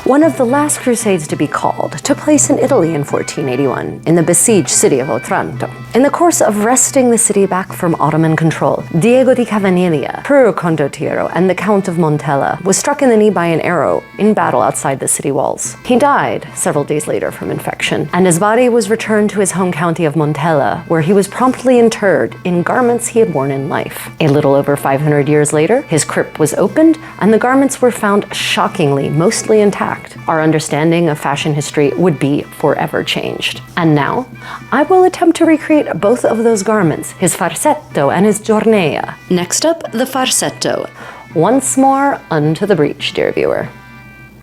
One of the last crusades to be called took place in Italy in 1481, in the besieged city of Otranto. In the course of wresting the city back from Ottoman control, Diego di Cavagnelia, Pro Condottiero, and the Count of Montella was struck in the knee by an arrow in battle outside the city walls. He died several days later from infection, and his body was returned to his home county of Montella, where he was promptly interred in garments he had worn in life. A little over 500 years later, his crypt was opened, and the garments were found shockingly mostly intact. Our understanding of fashion history would be forever changed. And now, I will attempt to recreate both of those garments, his farsetto and his giornea. Next up, the farsetto. Once more, unto the breach, dear viewer.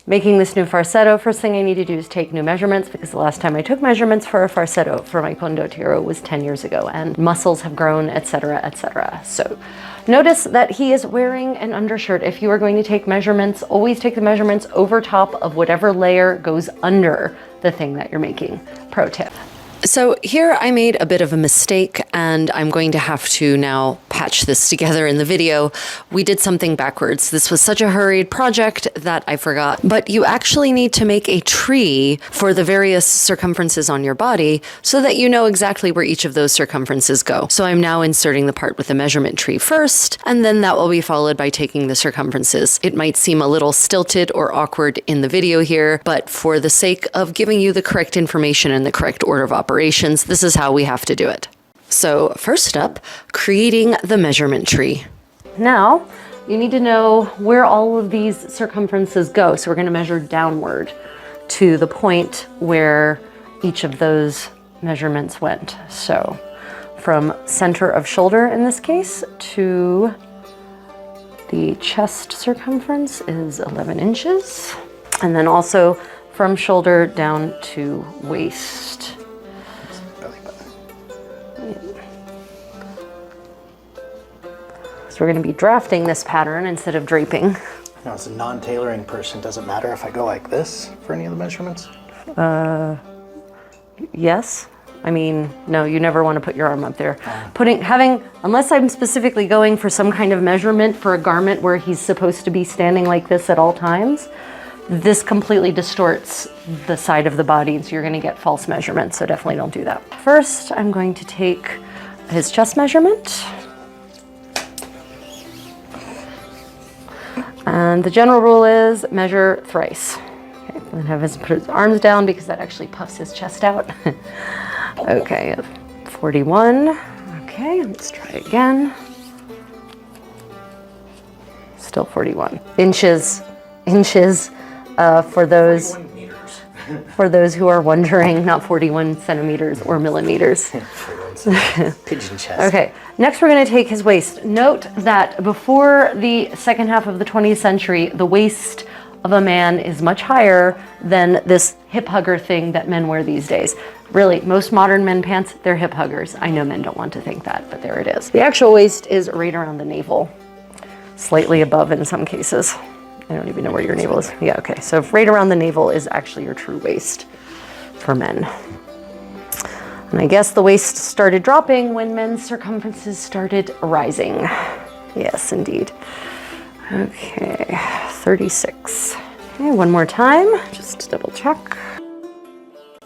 Making this new farsetto, first thing I need to do is take new measurements, because the last time I took measurements for a farsetto for my condottiero was 10 years ago, and muscles have grown, etc., etc. So notice that he is wearing an undershirt. If you are going to take measurements, always take the measurements over top of whatever layer goes under the thing that you're making. Pro tip. So here I made a bit of a mistake, and I'm going to have to now patch this together in the video. We did something backwards. This was such a hurried project that I forgot. But you actually need to make a tree for the various circumferences on your body so that you know exactly where each of those circumferences go. So I'm now inserting the part with the measurement tree first, and then that will be followed by taking the circumferences. It might seem a little stilted or awkward in the video here, but for the sake of giving you the correct information and the correct order of operations, this is how we have to do it. So first up, creating the measurement tree. Now, you need to know where all of these circumferences go. So we're going to measure downward to the point where each of those measurements went. So from center of shoulder in this case to the chest circumference is 11 inches. And then also from shoulder down to waist. So we're going to be drafting this pattern instead of draping. Now, as a non-tailoring person, does it matter if I go like this for any of the measurements? Yes. I mean, no, you never want to put your arm up there. Unless I'm specifically going for some kind of measurement for a garment where he's supposed to be standing like this at all times, this completely distorts the side of the body, so you're going to get false measurements, so definitely don't do that. First, I'm going to take his chest measurement. And the general rule is measure thrice. Okay, and have him put his arms down because that actually puffs his chest out. Okay, 41. Okay, let's try again. Still 41. Inches for those. For those who are wondering, not 41 centimeters or millimeters. Pigeon chest. Okay, next we're going to take his waist. Note that before the second half of the 20th century, the waist of a man is much higher than this hip hugger thing that men wear these days. Really, most modern men pants, they're hip huggers. I know men don't want to think that, but there it is. The actual waist is right around the navel, slightly above in some cases. I don't even know where your navel is. Yeah, okay. So right around the navel is actually your true waist for men. And I guess the waist started dropping when men's circumferences started rising. Yes, indeed. Okay, 36. Okay, one more time, just to double check.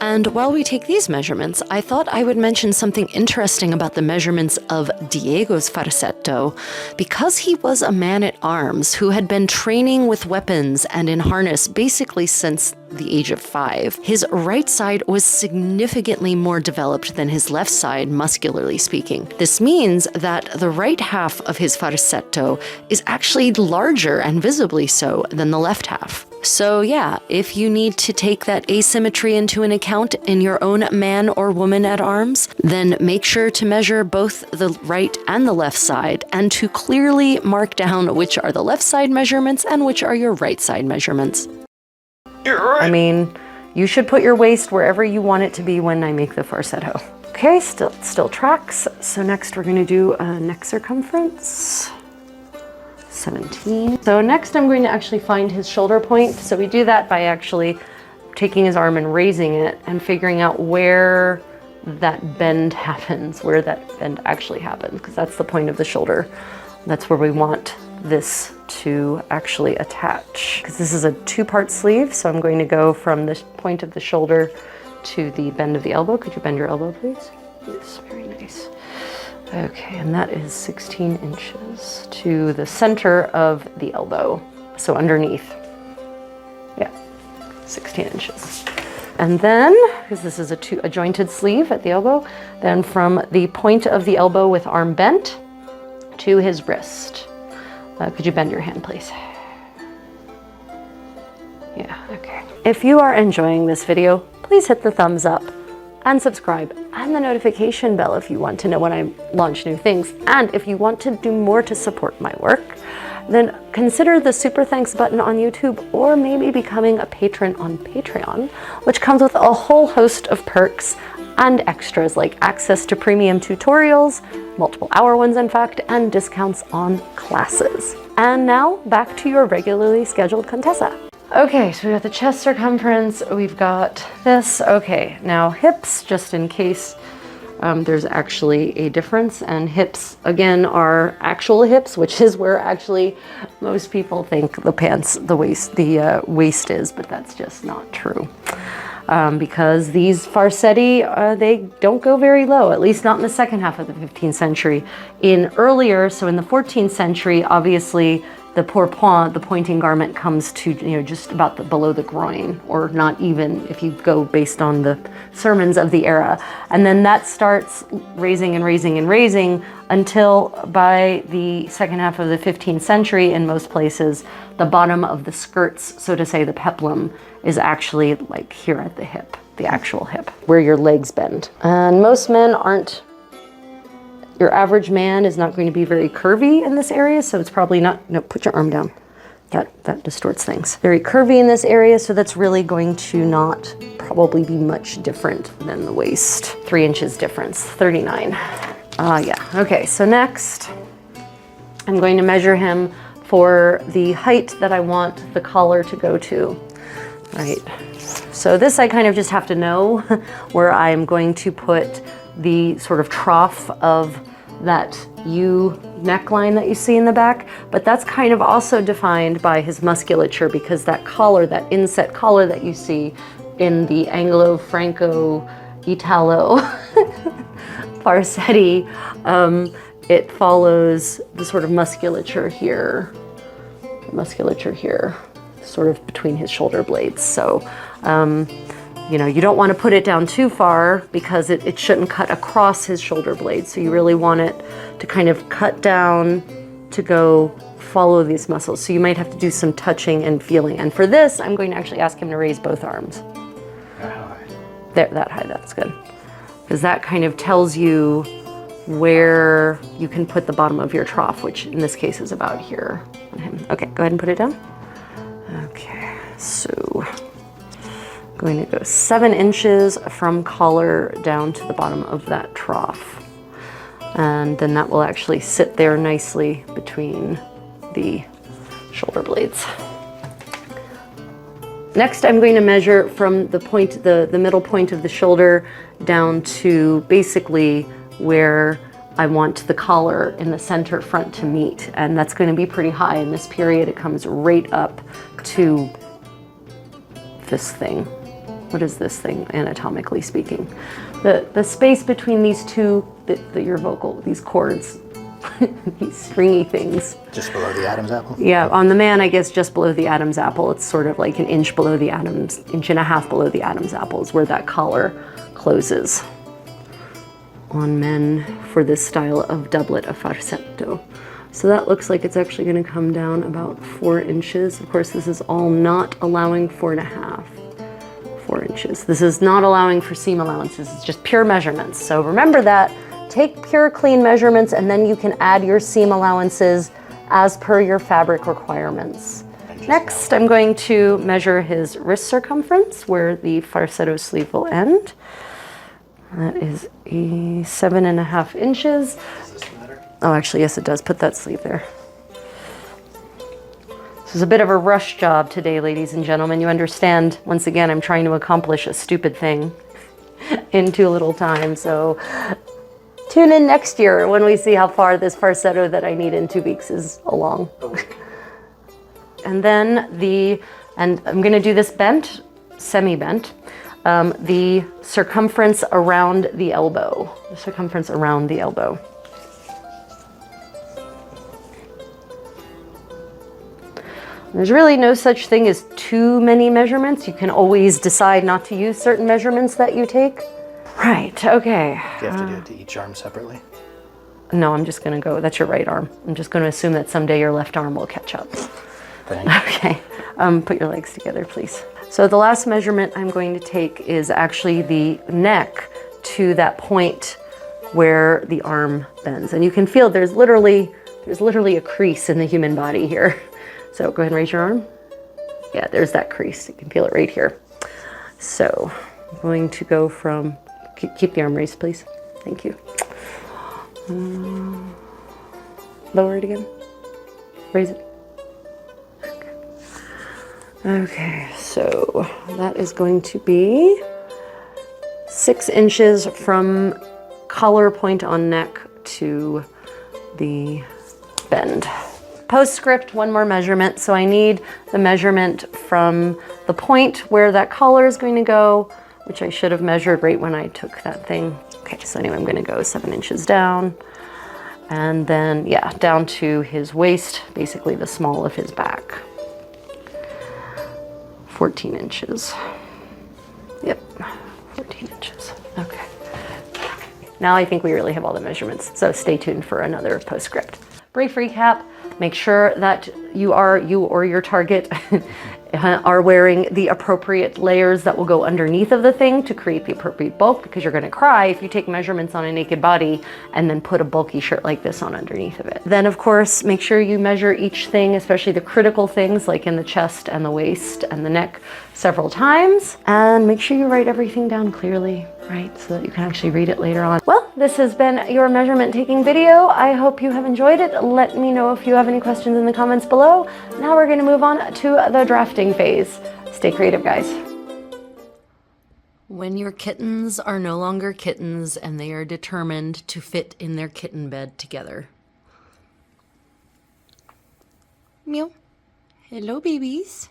And while we take these measurements, I thought I would mention something interesting about the measurements of Diego's farsetto. Because he was a man-at-arms who had been training with weapons and in harness basically since the age of 5, his right side was significantly more developed than his left side, muscularly speaking. This means that the right half of his farsetto is actually larger and visibly so than the left half. So yeah, if you need to take that asymmetry into an account in your own man or woman at arms, then make sure to measure both the right and the left side and to clearly mark down which are the left side measurements and which are your right side measurements. You're right. I mean, you should put your waist wherever you want it to be when I make the farsetto. Okay, still tracks. So next we're going to do a neck circumference. 17. So next I'm going to actually find his shoulder point. So we do that by actually taking his arm and raising it and figuring out where that bend happens, where that bend actually happens, because that's the point of the shoulder That's where we want this to actually attach. Because this is a 2-part sleeve, so I'm going to go from the point of the shoulder to the bend of the elbow. Could you bend your elbow, please? Yes, very nice. Okay, and that is 16 inches to the center of the elbow. So underneath. Yeah, 16 inches. And then, because this is a jointed sleeve at the elbow, then from the point of the elbow with arm bent to his wrist. Could you bend your hand, please? Yeah, okay. If you are enjoying this video, please hit the thumbs up and subscribe and the notification bell if you want to know when I launch new things. And if you want to do more to support my work, then consider the super thanks button on YouTube, or maybe becoming a patron on Patreon, which comes with a whole host of perks and extras like access to premium tutorials, multiple hour ones in fact, and discounts on classes. And now back to your regularly scheduled Contessa. Okay, so we got the chest circumference, we've got this. Okay, now hips, just in case there's actually a difference, and hips again are actual hips, which is where actually most people think the waist is, but that's just not true. Because these farsetti, they don't go very low, at least not in the second half of the 15th century. In the 14th century, obviously the pourpoint, the pointing garment, comes to just about below the groin, or not even if you go based on the sermons of the era. And then that starts raising and raising and raising until by the second half of the 15th century, in most places, the bottom of the skirts, so to say, the peplum, is actually like here at the hip, the actual hip, where your legs bend. And most men aren't, your average man is not going to be very curvy in this area, so it's probably not, no, put your arm down. That distorts things. Very curvy in this area, so that's really going to not probably be much different than the waist. 3 inches difference, 39. Yeah, okay, so next, I'm going to measure him for the height that I want the collar to go to. Right, so this I kind of just have to know where I'm going to put the sort of trough of that U neckline that you see in the back, but that's kind of also defined by his musculature, because that collar, that inset collar that you see in the Anglo-Franco Italo farsetti, it follows the sort of musculature here, sort of between his shoulder blades. So, you don't want to put it down too far, because it shouldn't cut across his shoulder blades. So you really want it to kind of cut down to go follow these muscles. So you might have to do some touching and feeling. And for this, I'm going to actually ask him to raise both arms. How high? There, that high, that's good. Because that kind of tells you where you can put the bottom of your trough, which in this case is about here on him. Okay, go ahead and put it down. Okay, so I'm going to go 7 inches from collar down to the bottom of that trough. And then that will actually sit there nicely between the shoulder blades. Next, I'm going to measure from the point, the middle point of the shoulder down to basically where I want the collar in the center front to meet. And that's going to be pretty high. In this period, it comes right up to this thing. What is this thing, anatomically speaking? The space between these two, these cords, these stringy things. Just below the Adam's apple? Yeah, on the man, I guess just below the Adam's apple. It's sort of like an inch below the inch and a half below the Adam's apple is where that collar closes. On men for this style of doublet, a farsetto. So that looks like it's actually going to come down about 4 inches. Of course, this is all not allowing 4.5. 4 inches. This is not allowing for seam allowances. It's just pure measurements. So remember that. Take pure, clean measurements, and then you can add your seam allowances as per your fabric requirements. Next, I'm going to measure his wrist circumference, where the farsetto sleeve will end. That is 7.5 inches. Does this matter? Oh, actually, yes, it does. Put that sleeve there. This is a bit of a rush job today, ladies and gentlemen. You understand, once again, I'm trying to accomplish a stupid thing in too little time. So Tune in next year when we see how far this falsetto that I need in 2 weeks is along. And then and I'm gonna do this bent, semi-bent, the circumference around the elbow. The circumference around the elbow. There's really no such thing as too many measurements. You can always decide not to use certain measurements that you take. Right, okay. Do you have to do it to each arm separately? No, I'm just gonna go, that's your right arm. I'm just gonna assume that someday your left arm will catch up. Thanks. Okay, put your legs together, please. So the last measurement I'm going to take is actually the neck to that point where the arm bends. And you can feel there's literally a crease in the human body here. So go ahead and raise your arm. Yeah, there's that crease. You can feel it right here. So I'm going to go from, keep the arm raised, please. Thank you. Lower it again. Raise it. Okay, so that is going to be 6 inches from collar point on neck to the bend. Postscript, one more measurement. So I need the measurement from the point where that collar is going to go, which I should have measured right when I took that thing. Okay, so anyway, I'm gonna go 7 inches down. And then, yeah, down to his waist, basically the small of his back. 14 inches. Yep, 14 inches, okay. Now I think we really have all the measurements, so stay tuned for another postscript. Brief recap, make sure that you or your target are wearing the appropriate layers that will go underneath of the thing to create the appropriate bulk, because you're gonna cry if you take measurements on a naked body and then put a bulky shirt like this on underneath of it. Then of course, make sure you measure each thing, especially the critical things like in the chest and the waist and the neck several times. And make sure you write everything down clearly, right? So that you can actually read it later on. Well, this has been your measurement taking video. I hope you have enjoyed it. Let me know if you have any questions in the comments below. Now we're gonna move on to the drafting phase. Stay creative, guys. When your kittens are no longer kittens and they are determined to fit in their kitten bed together. Meow. Hello, babies.